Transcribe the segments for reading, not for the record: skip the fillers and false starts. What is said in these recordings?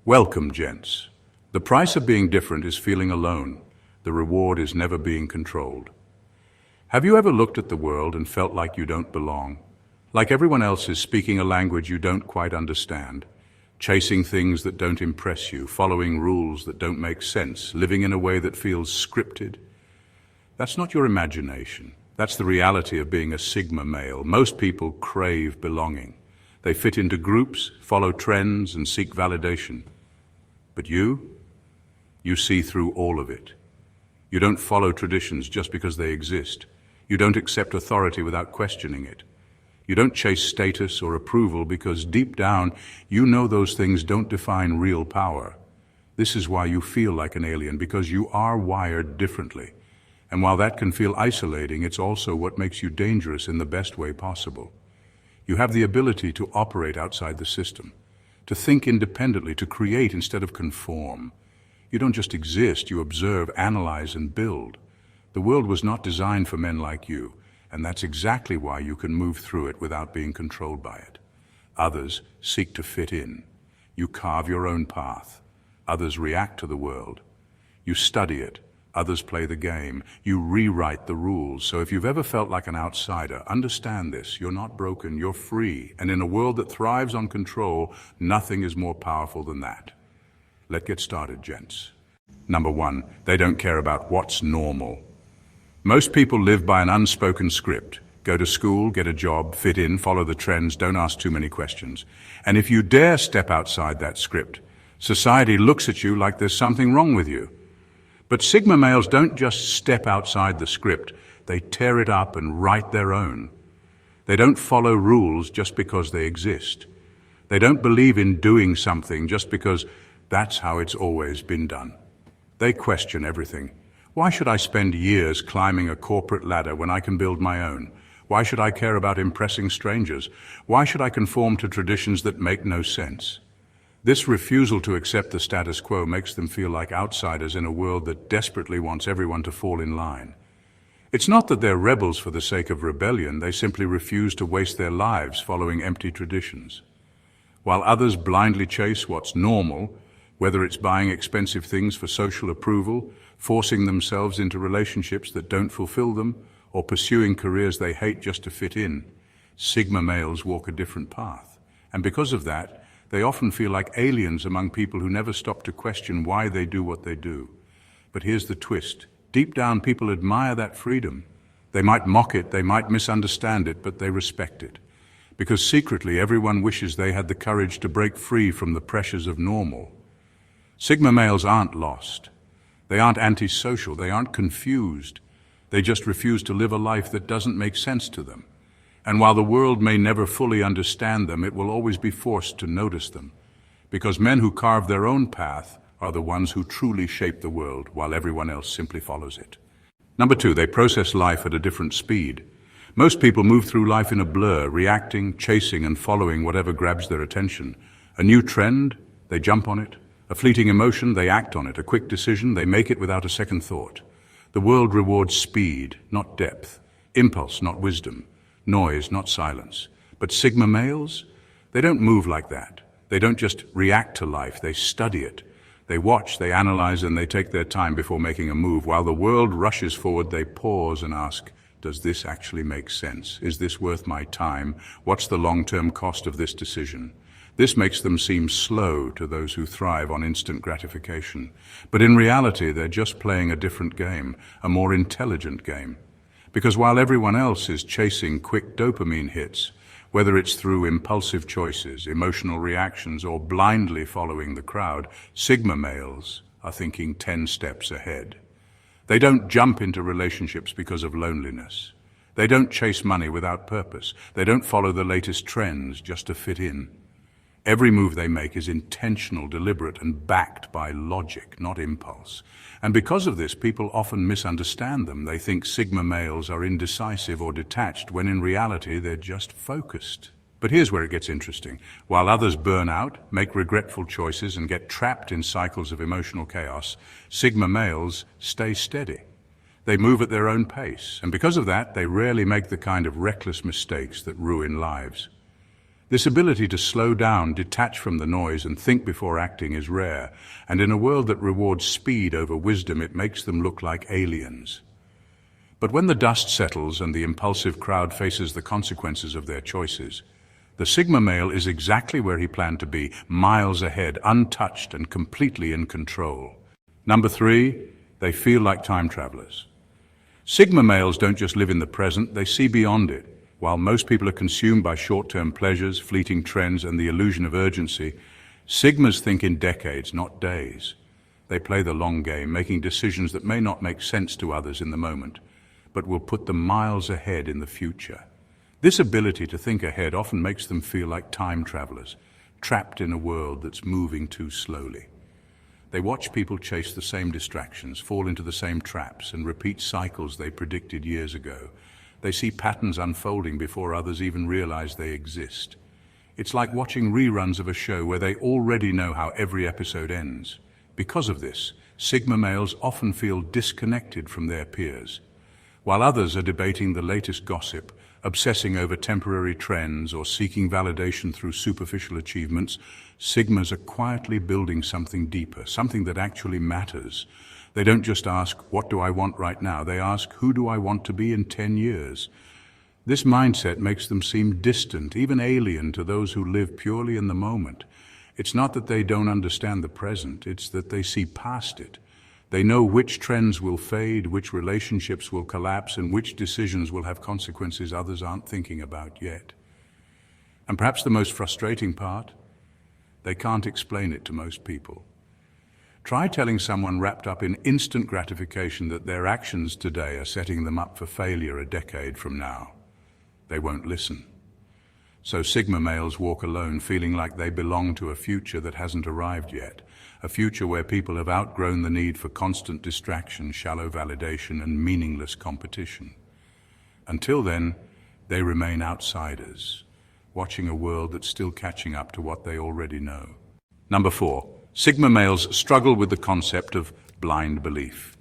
Welcome, gents. The price of being different is feeling alone. The reward is never being controlled. Have you ever looked at the world and felt like you don't belong? Like everyone else is speaking a language you don't quite understand, chasing things that don't impress you, following rules that don't make sense, living in a way that feels scripted? That's not your imagination. That's the reality of being a Sigma male. Most people crave belonging. They fit into groups, follow trends, and seek validation. But you see through all of it. You don't follow traditions just because they exist. You don't accept authority without questioning it. You don't chase status or approval because deep down you know those things don't define real power. This is why you feel like an alien, because you are wired differently. And while that can feel isolating, it's also what makes you dangerous in the best way possible. You have the ability to operate outside the system, to think independently, to create instead of conform. You don't just exist, you observe, analyze, and build. The world was not designed for men like you, and that's exactly why you can move through it without being controlled by it. Others seek to fit in. You carve your own path. Others react to the world. You study it. Others play the game. You rewrite the rules. So if you've ever felt like an outsider, understand this. You're not broken. You're free. And in a world that thrives on control, nothing is more powerful than that. Let's get started, gents. Number one, they don't care about what's normal. Most people live by an unspoken script. Go to school, get a job, fit in, follow the trends, don't ask too many questions. And if you dare step outside that script, society looks at you like there's something wrong with you. But Sigma males don't just step outside the script, they tear it up and write their own. They don't follow rules just because they exist. They don't believe in doing something just because that's how it's always been done. They question everything. Why should I spend years climbing a corporate ladder when I can build my own? Why should I care about impressing strangers? Why should I conform to traditions that make no sense? This refusal to accept the status quo makes them feel like outsiders in a world that desperately wants everyone to fall in line. It's not that they're rebels for the sake of rebellion, they simply refuse to waste their lives following empty traditions. While others blindly chase what's normal, whether it's buying expensive things for social approval, forcing themselves into relationships that don't fulfill them, or pursuing careers they hate just to fit in, Sigma males walk a different path. And because of that, they often feel like aliens among people who never stop to question why they do what they do. But here's the twist. Deep down, people admire that freedom. They might mock it, they might misunderstand it, but they respect it. Because secretly, everyone wishes they had the courage to break free from the pressures of normal. Sigma males aren't lost. They aren't antisocial, they aren't confused. They just refuse to live a life that doesn't make sense to them. And while the world may never fully understand them, it will always be forced to notice them. Because men who carve their own path are the ones who truly shape the world, while everyone else simply follows it. Number two, they process life at a different speed. Most people move through life in a blur, reacting, chasing, and following whatever grabs their attention. A new trend, they jump on it. A fleeting emotion, they act on it. A quick decision, they make it without a second thought. The world rewards speed, not depth. Impulse, not wisdom. Noise, not silence. But Sigma males, they don't move like that. They don't just react to life, they study it. They watch, they analyze, and they take their time before making a move. While the world rushes forward, they pause and ask, does this actually make sense? Is this worth my time? What's the long-term cost of this decision? This makes them seem slow to those who thrive on instant gratification. But in reality, they're just playing a different game, a more intelligent game. Because while everyone else is chasing quick dopamine hits, whether it's through impulsive choices, emotional reactions, or blindly following the crowd, Sigma males are thinking 10 steps ahead. They don't jump into relationships because of loneliness. They don't chase money without purpose. They don't follow the latest trends just to fit in. Every move they make is intentional, deliberate, and backed by logic, not impulse. And because of this, people often misunderstand them. They think Sigma males are indecisive or detached, when in reality they're just focused. But here's where it gets interesting. While others burn out, make regretful choices, and get trapped in cycles of emotional chaos, Sigma males stay steady. They move at their own pace, and because of that, they rarely make the kind of reckless mistakes that ruin lives. This ability to slow down, detach from the noise, and think before acting is rare, and in a world that rewards speed over wisdom, it makes them look like aliens. But when the dust settles and the impulsive crowd faces the consequences of their choices, the Sigma male is exactly where he planned to be, miles ahead, untouched and completely in control. Number 3, they feel like time travelers. Sigma males don't just live in the present, they see beyond it. While most people are consumed by short-term pleasures, fleeting trends, and the illusion of urgency, Sigmas think in decades, not days. They play the long game, making decisions that may not make sense to others in the moment, but will put them miles ahead in the future. This ability to think ahead often makes them feel like time travelers, trapped in a world that's moving too slowly. They watch people chase the same distractions, fall into the same traps, and repeat cycles they predicted years ago. They see patterns unfolding before others even realize they exist. It's like watching reruns of a show where they already know how every episode ends. Because of this, Sigma males often feel disconnected from their peers. While others are debating the latest gossip, obsessing over temporary trends, or seeking validation through superficial achievements, Sigmas are quietly building something deeper, something that actually matters. They don't just ask, what do I want right now? They ask, who do I want to be in 10 years? This mindset makes them seem distant, even alien to those who live purely in the moment. It's not that they don't understand the present, it's that they see past it. They know which trends will fade, which relationships will collapse, and which decisions will have consequences others aren't thinking about yet. And perhaps the most frustrating part, they can't explain it to most people. Try telling someone wrapped up in instant gratification that their actions today are setting them up for failure a decade from now. They won't listen. So Sigma males walk alone, feeling like they belong to a future that hasn't arrived yet, a future where people have outgrown the need for constant distraction, shallow validation, and meaningless competition. Until then, they remain outsiders, watching a world that's still catching up to what they already know. Number 4. Sigma males struggle with the concept of blind belief.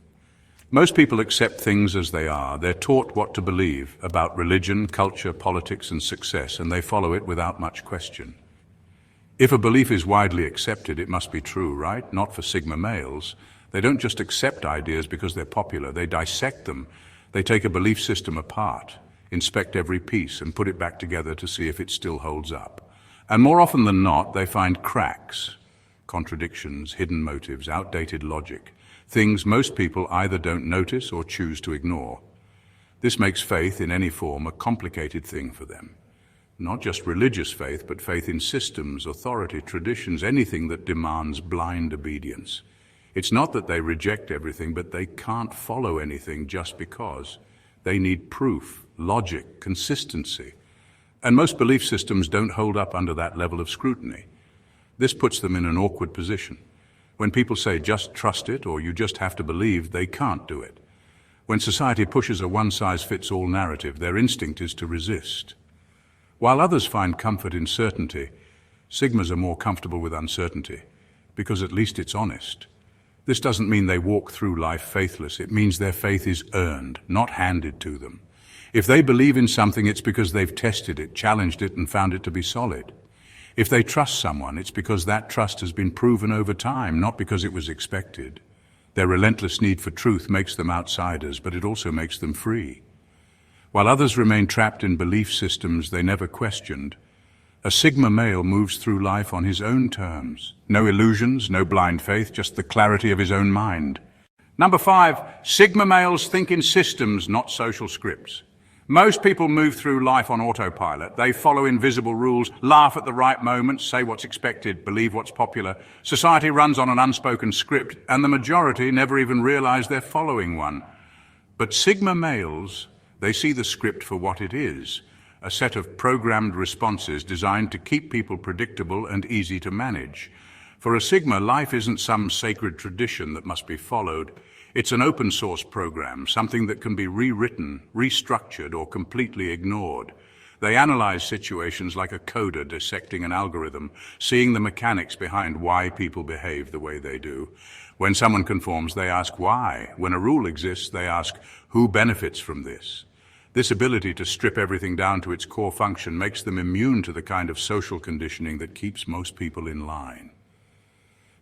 Most people accept things as they are. They're taught what to believe about religion, culture, politics, and success, and they follow it without much question. If a belief is widely accepted, it must be true, right? Not for Sigma males. They don't just accept ideas because they're popular. They dissect them. They take a belief system apart, inspect every piece, and put it back together to see if it still holds up. And more often than not, they find cracks, contradictions, hidden motives, outdated logic, things most people either don't notice or choose to ignore. This makes faith in any form a complicated thing for them. Not just religious faith, but faith in systems, authority, traditions, anything that demands blind obedience. It's not that they reject everything, but they can't follow anything just because. They need proof, logic, consistency. And most belief systems don't hold up under that level of scrutiny. This puts them in an awkward position. When people say just trust it or you just have to believe, they can't do it. When society pushes a one-size-fits-all narrative, their instinct is to resist. While others find comfort in certainty, Sigmas are more comfortable with uncertainty, because at least it's honest. This doesn't mean they walk through life faithless. It means their faith is earned, not handed to them. If they believe in something, it's because they've tested it, challenged it, and found it to be solid. If they trust someone, it's because that trust has been proven over time, not because it was expected. Their relentless need for truth makes them outsiders, but it also makes them free. While others remain trapped in belief systems they never questioned, a Sigma male moves through life on his own terms. No illusions, no blind faith, just the clarity of his own mind. Number 5, Sigma males think in systems, not social scripts. Most people move through life on autopilot. They follow invisible rules, laugh at the right moments, say what's expected, believe what's popular. Society runs on an unspoken script, and the majority never even realize they're following one. But Sigma males, they see the script for what it is, a set of programmed responses designed to keep people predictable and easy to manage. For a Sigma, life isn't some sacred tradition that must be followed. It's an open source program, something that can be rewritten, restructured, or completely ignored. They analyze situations like a coder dissecting an algorithm, seeing the mechanics behind why people behave the way they do. When someone conforms, they ask why. When a rule exists, they ask who benefits from this. This ability to strip everything down to its core function makes them immune to the kind of social conditioning that keeps most people in line.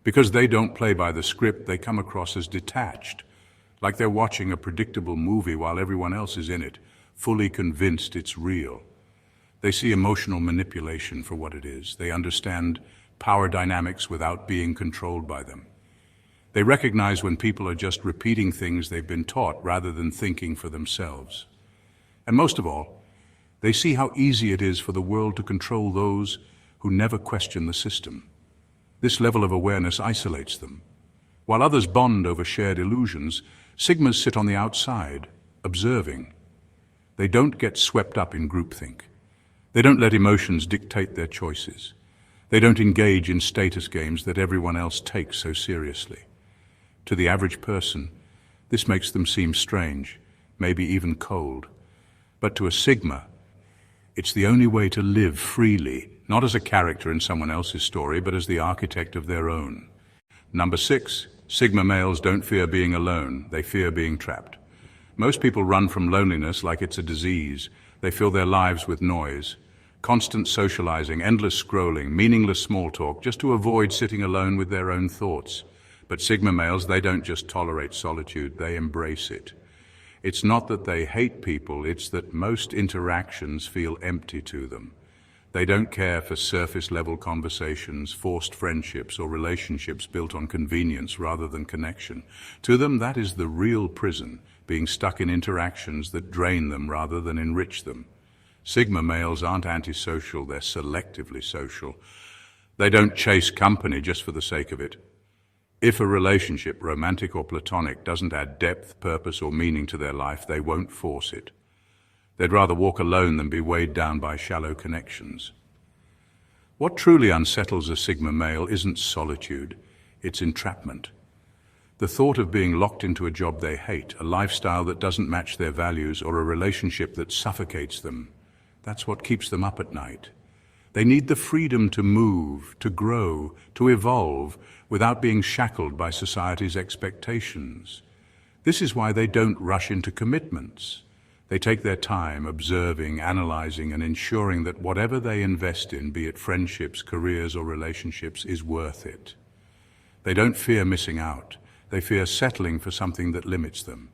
Because they don't play by the script, they come across as detached, like they're watching a predictable movie while everyone else is in it, fully convinced it's real. They see emotional manipulation for what it is. They understand power dynamics without being controlled by them. They recognize when people are just repeating things they've been taught rather than thinking for themselves. And most of all, they see how easy it is for the world to control those who never question the system. This level of awareness isolates them. While others bond over shared illusions, Sigmas sit on the outside, observing. They don't get swept up in groupthink. They don't let emotions dictate their choices. They don't engage in status games that everyone else takes so seriously. To the average person, this makes them seem strange, maybe even cold. But to a Sigma, it's the only way to live freely, not as a character in someone else's story, but as the architect of their own. Number 6, Sigma males don't fear being alone, they fear being trapped. Most people run from loneliness like it's a disease. They fill their lives with noise, constant socializing, endless scrolling, meaningless small talk, just to avoid sitting alone with their own thoughts. But Sigma males, they don't just tolerate solitude, they embrace it. It's not that they hate people, it's that most interactions feel empty to them. They don't care for surface-level conversations, forced friendships, or relationships built on convenience rather than connection. To them, that is the real prison, being stuck in interactions that drain them rather than enrich them. Sigma males aren't antisocial, they're selectively social. They don't chase company just for the sake of it. If a relationship, romantic or platonic, doesn't add depth, purpose, or meaning to their life, they won't force it. They'd rather walk alone than be weighed down by shallow connections. What truly unsettles a Sigma male isn't solitude, it's entrapment. The thought of being locked into a job they hate, a lifestyle that doesn't match their values, or a relationship that suffocates them, that's what keeps them up at night. They need the freedom to move, to grow, to evolve, without being shackled by society's expectations. This is why they don't rush into commitments. They take their time observing, analyzing, and ensuring that whatever they invest in, be it friendships, careers, or relationships, is worth it. They don't fear missing out. They fear settling for something that limits them.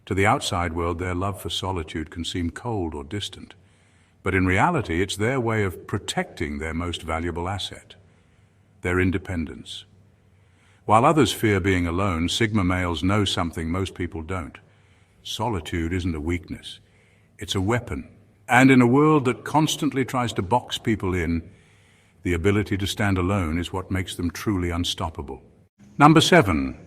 To the outside world, their love for solitude can seem cold or distant. But in reality, it's their way of protecting their most valuable asset, their independence. While others fear being alone, Sigma males know something most people don't. Solitude isn't a weakness, it's a weapon. And in a world that constantly tries to box people in, the ability to stand alone is what makes them truly unstoppable. Number 7,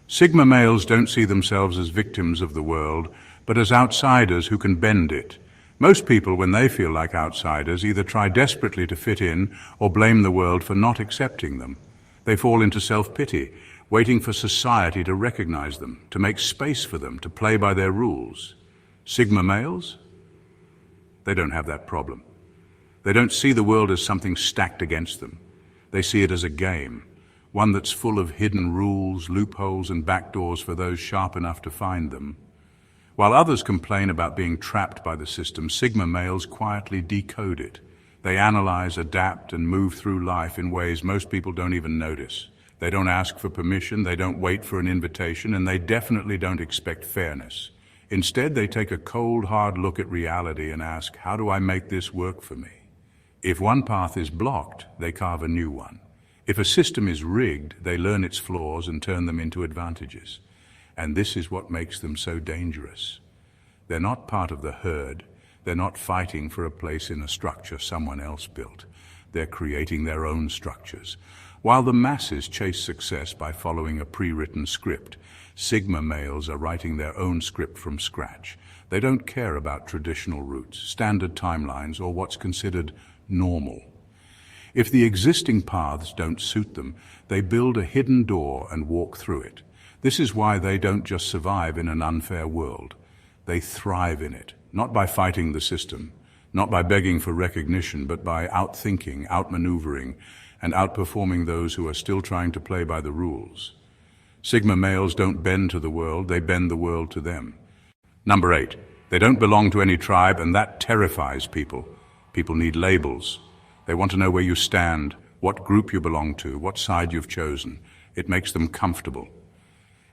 Sigma males don't see themselves as victims of the world, but as outsiders who can bend it. Most people, when they feel like outsiders, either try desperately to fit in or blame the world for not accepting them. They fall into self-pity, waiting for society to recognize them, to make space for them, to play by their rules. Sigma males? They don't have that problem. They don't see the world as something stacked against them. They see it as a game, one that's full of hidden rules, loopholes, and backdoors for those sharp enough to find them. While others complain about being trapped by the system, Sigma males quietly decode it. They analyze, adapt, and move through life in ways most people don't even notice. They don't ask for permission, they don't wait for an invitation, and they definitely don't expect fairness. Instead, they take a cold, hard look at reality and ask, how do I make this work for me? If one path is blocked, they carve a new one. If a system is rigged, they learn its flaws and turn them into advantages. And this is what makes them so dangerous. They're not part of the herd. They're not fighting for a place in a structure someone else built. They're creating their own structures. While the masses chase success by following a pre-written script, Sigma males are writing their own script from scratch. They don't care about traditional routes, standard timelines, or what's considered normal. If the existing paths don't suit them, they build a hidden door and walk through it. This is why they don't just survive in an unfair world. They thrive in it, not by fighting the system, not by begging for recognition, but by outthinking, outmaneuvering, and outperforming those who are still trying to play by the rules. Sigma males don't bend to the world, they bend the world to them. Number 8, They don't belong to any tribe, and that terrifies people. People need labels. They want to know where you stand, what group you belong to, what side you've chosen. It makes them comfortable.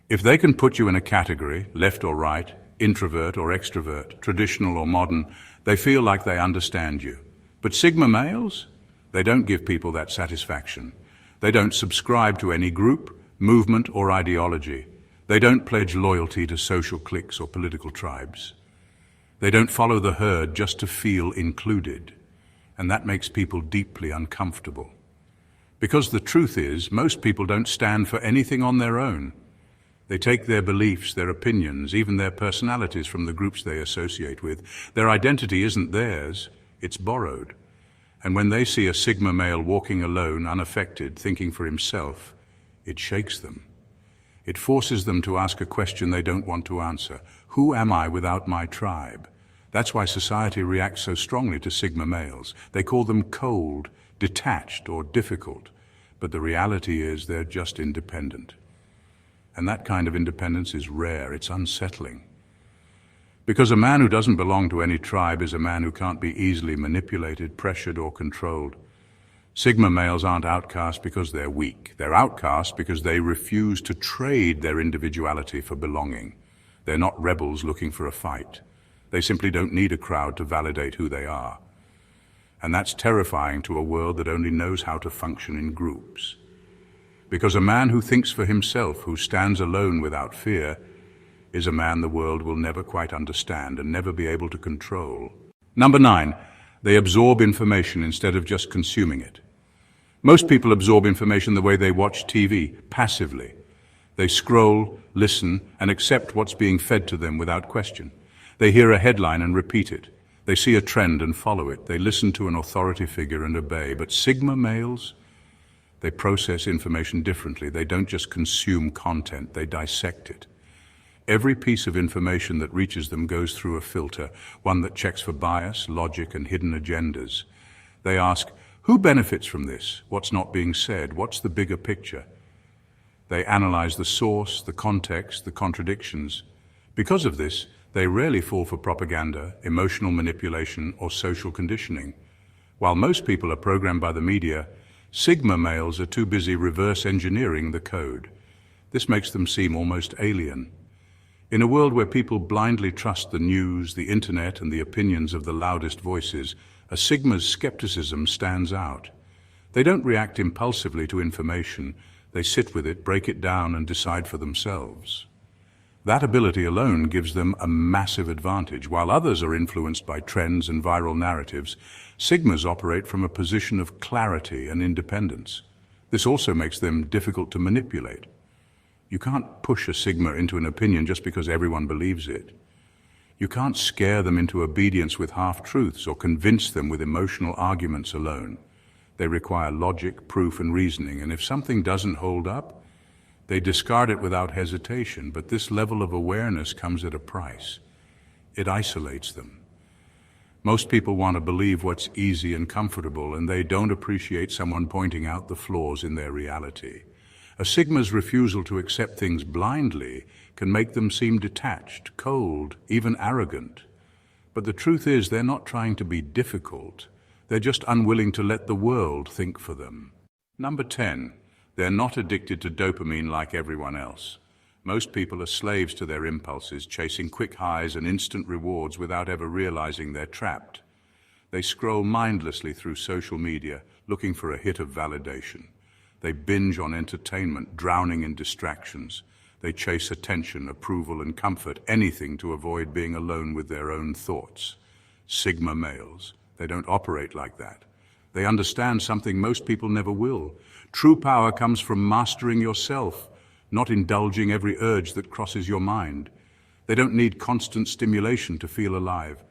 If they can put you in a category, left or right, introvert or extrovert, traditional or modern, they feel like they understand you. But Sigma males? They don't give people that satisfaction. They don't subscribe to any group, movement, or ideology. They don't pledge loyalty to social cliques or political tribes. They don't follow the herd just to feel included. And that makes people deeply uncomfortable. Because the truth is, most people don't stand for anything on their own. They take their beliefs, their opinions, even their personalities from the groups they associate with. Their identity isn't theirs, it's borrowed. And when they see a Sigma male walking alone, unaffected, thinking for himself, it shakes them. It forces them to ask a question they don't want to answer. Who am I without my tribe? That's why society reacts so strongly to Sigma males. They call them cold, detached, or difficult. But the reality is they're just independent. And that kind of independence is rare, it's unsettling. Because a man who doesn't belong to any tribe is a man who can't be easily manipulated, pressured, or controlled. Sigma males aren't outcast because they're weak. They're outcast because they refuse to trade their individuality for belonging. They're not rebels looking for a fight. They simply don't need a crowd to validate who they are. And that's terrifying to a world that only knows how to function in groups. Because a man who thinks for himself, who stands alone without fear, is a man the world will never quite understand and never be able to control. Number 9, they absorb information instead of just consuming it. Most people absorb information the way they watch TV, passively. They scroll, listen, and accept what's being fed to them without question. They hear a headline and repeat it. They see a trend and follow it. They listen to an authority figure and obey. But Sigma males, they process information differently. They don't just consume content, they dissect it. Every piece of information that reaches them goes through a filter, one that checks for bias, logic, and hidden agendas. They ask, who benefits from this? What's not being said? What's the bigger picture? They analyze the source, the context, the contradictions. Because of this, they rarely fall for propaganda, emotional manipulation, or social conditioning. While most people are programmed by the media, Sigma males are too busy reverse engineering the code. This makes them seem almost alien. In a world where people blindly trust the news, the internet, and the opinions of the loudest voices, a Sigma's skepticism stands out. They don't react impulsively to information. They sit with it, break it down, and decide for themselves. That ability alone gives them a massive advantage. While others are influenced by trends and viral narratives, Sigmas operate from a position of clarity and independence. This also makes them difficult to manipulate. You can't push a Sigma into an opinion just because everyone believes it. You can't scare them into obedience with half-truths or convince them with emotional arguments alone. They require logic, proof, and reasoning, and if something doesn't hold up, they discard it without hesitation, but this level of awareness comes at a price. It isolates them. Most people want to believe what's easy and comfortable, and they don't appreciate someone pointing out the flaws in their reality. A Sigma's refusal to accept things blindly can make them seem detached, cold, even arrogant. But the truth is, they're not trying to be difficult. They're just unwilling to let the world think for them. Number 10. They're not addicted to dopamine like everyone else. Most people are slaves to their impulses, chasing quick highs and instant rewards without ever realizing they're trapped. They scroll mindlessly through social media, looking for a hit of validation. They binge on entertainment, drowning in distractions. They chase attention, approval, and comfort, anything to avoid being alone with their own thoughts. Sigma males, they don't operate like that. They understand something most people never will. True power comes from mastering yourself, not indulging every urge that crosses your mind. They don't need constant stimulation to feel alive.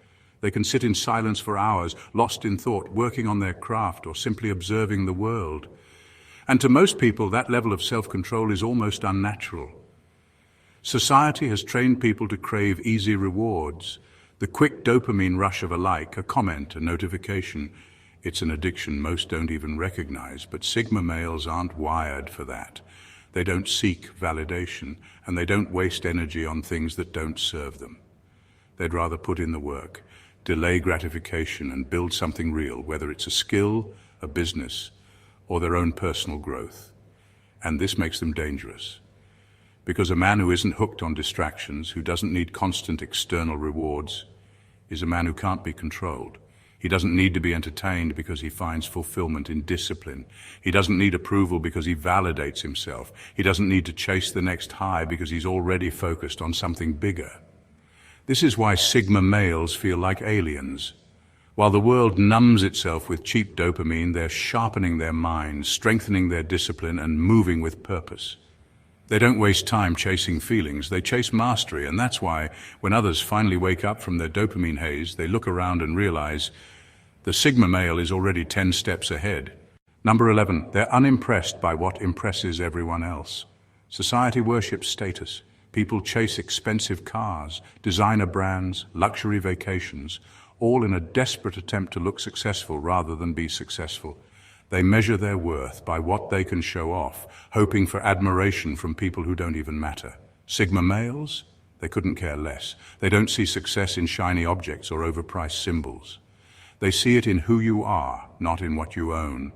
They can sit in silence for hours, lost in thought, working on their craft, or simply observing the world. And to most people, that level of self-control is almost unnatural. Society has trained people to crave easy rewards, the quick dopamine rush of a like, a comment, a notification. It's an addiction most don't even recognize, but Sigma males aren't wired for that. They don't seek validation, and they don't waste energy on things that don't serve them. They'd rather put in the work, delay gratification, and build something real, whether it's a skill, a business, or their own personal growth. And this makes them dangerous. Because a man who isn't hooked on distractions, who doesn't need constant external rewards, is a man who can't be controlled. He doesn't need to be entertained because he finds fulfillment in discipline. He doesn't need approval because he validates himself. He doesn't need to chase the next high because he's already focused on something bigger. This is why Sigma males feel like aliens. While the world numbs itself with cheap dopamine, they're sharpening their minds, strengthening their discipline, and moving with purpose. They don't waste time chasing feelings, they chase mastery, and that's why, when others finally wake up from their dopamine haze, they look around and realize the Sigma male is already 10 steps ahead. Number 11, they're unimpressed by what impresses everyone else. Society worships status. People chase expensive cars, designer brands, luxury vacations, all in a desperate attempt to look successful rather than be successful. They measure their worth by what they can show off, hoping for admiration from people who don't even matter. Sigma males? They couldn't care less. They don't see success in shiny objects or overpriced symbols. They see it in who you are, not in what you own.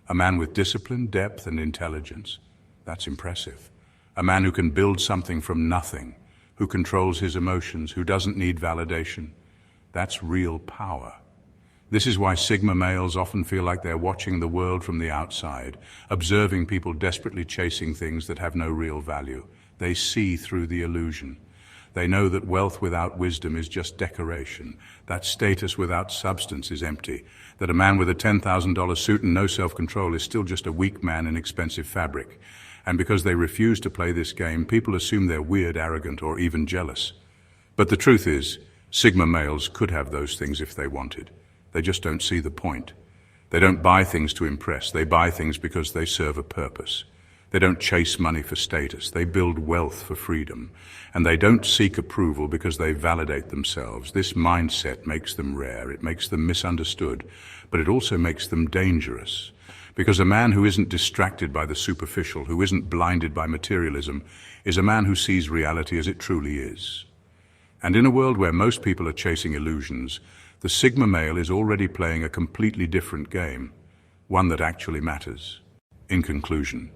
A man with discipline, depth, and intelligence. That's impressive. A man who can build something from nothing, who controls his emotions, who doesn't need validation. That's real power. This is why Sigma males often feel like they're watching the world from the outside, observing people desperately chasing things that have no real value. They see through the illusion. They know that wealth without wisdom is just decoration, that status without substance is empty, that a man with a $10,000 suit and no self-control is still just a weak man in expensive fabric. And because they refuse to play this game, people assume they're weird, arrogant, or even jealous. But the truth is, Sigma males could have those things if they wanted. They just don't see the point. They don't buy things to impress. They buy things because they serve a purpose. They don't chase money for status. They build wealth for freedom. And they don't seek approval because they validate themselves. This mindset makes them rare. It makes them misunderstood. But it also makes them dangerous. Because a man who isn't distracted by the superficial, who isn't blinded by materialism, is a man who sees reality as it truly is. And in a world where most people are chasing illusions, the Sigma male is already playing a completely different game, one that actually matters. In conclusion,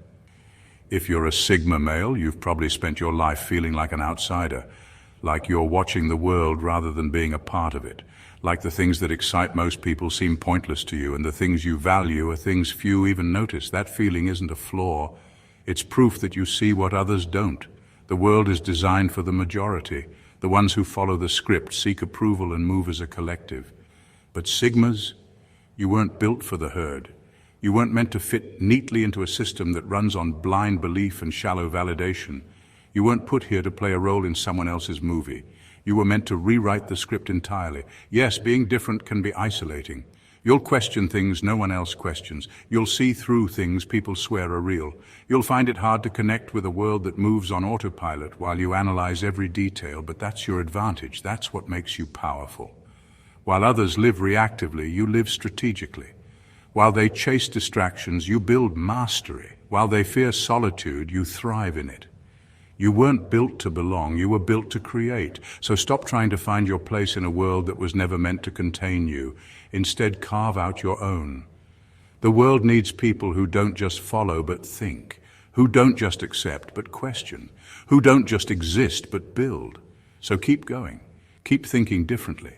if you're a Sigma male, you've probably spent your life feeling like an outsider, like you're watching the world rather than being a part of it, like the things that excite most people seem pointless to you, and the things you value are things few even notice. That feeling isn't a flaw. It's proof that you see what others don't. The world is designed for the majority. The ones who follow the script, seek approval, and move as a collective. But Sigmas, you weren't built for the herd. You weren't meant to fit neatly into a system that runs on blind belief and shallow validation. You weren't put here to play a role in someone else's movie. You were meant to rewrite the script entirely. Yes, being different can be isolating. You'll question things no one else questions. You'll see through things people swear are real. You'll find it hard to connect with a world that moves on autopilot while you analyze every detail, but that's your advantage. That's what makes you powerful. While others live reactively, you live strategically. While they chase distractions, you build mastery. While they fear solitude, you thrive in it. You weren't built to belong, you were built to create. So stop trying to find your place in a world that was never meant to contain you. Instead, carve out your own. The world needs people who don't just follow but think, who don't just accept but question, who don't just exist but build. So keep going, keep thinking differently.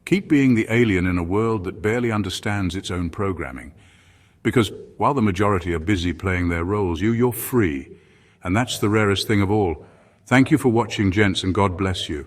Keep being the alien in a world that barely understands its own programming. Because while the majority are busy playing their roles, you're free. And that's the rarest thing of all. Thank you for watching, gents, and God bless you.